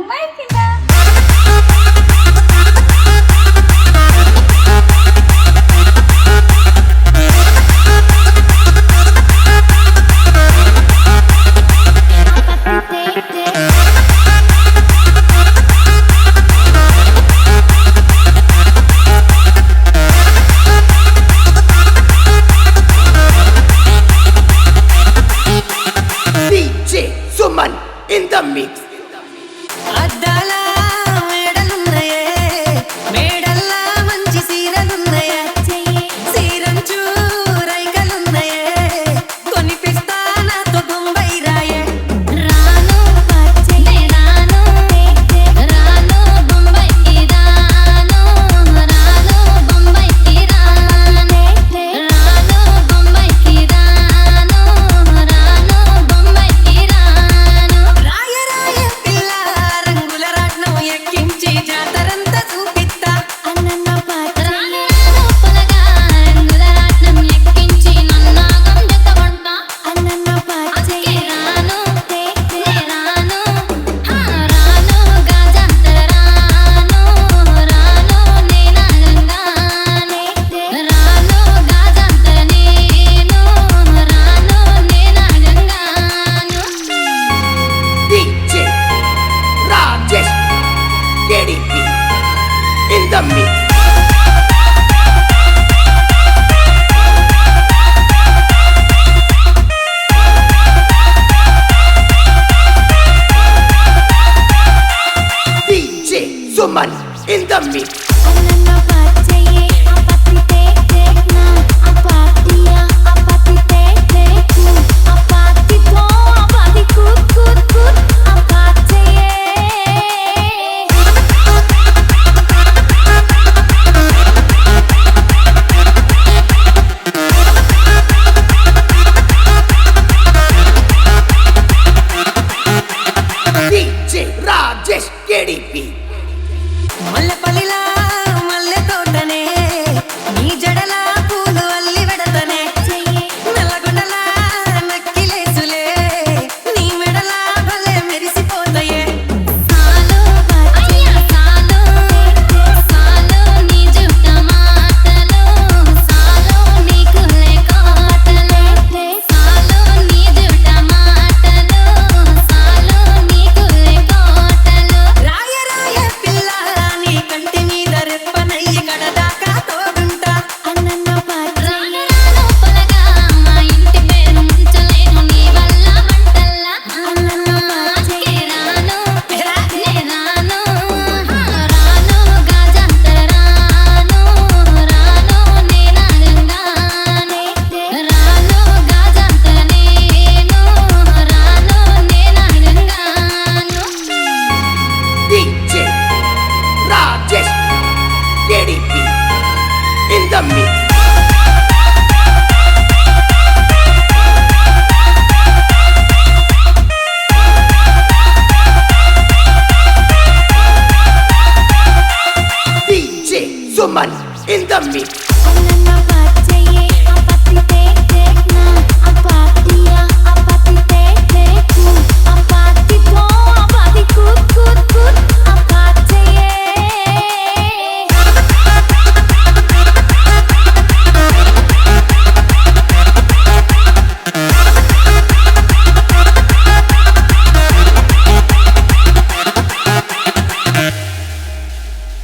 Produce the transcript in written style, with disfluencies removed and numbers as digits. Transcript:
బొంబాయి కింద in the mix. అద్దాల మేడలున్నాయే మేడల్ల మంచి సీరలున్నాయే సీరంచు రైకలున్నాయే కొనిపిస్తా నాతో బొంబాయి రాయే రాను పచ్చే రాను రాను బొంబాయి రాను రాను బొంబాయి రాను రాను బొంబాయి రాను రాను బొంబాయి రాను రాయ రాయ పిల్ల రంగుల రాట్నం ఎక్కించి జాతరంతా చూపిస్తా అన్నన్న పాత్ర రాను పొలగా రంగుల రాట్నం ఎక్కించి నన్నాగం జతవంట అన్నన్న పాత్ర రాను రాను రాను గాజంతర రాను రాను నేనాగంగానే రాను గాజంతర నేను రాను నేనాగంగాను DJ Rajesh KDP in the mix. DJ Suman in the mix. అన్నన్న పాచయే అపతితే టెక్నా అపాతియా అపతితే టెక్ను అపాతితో అపాతి Kuthu Kuthu Kuthu అపాచయే DJ Rajesh KDP. మల్లెపల్లిలా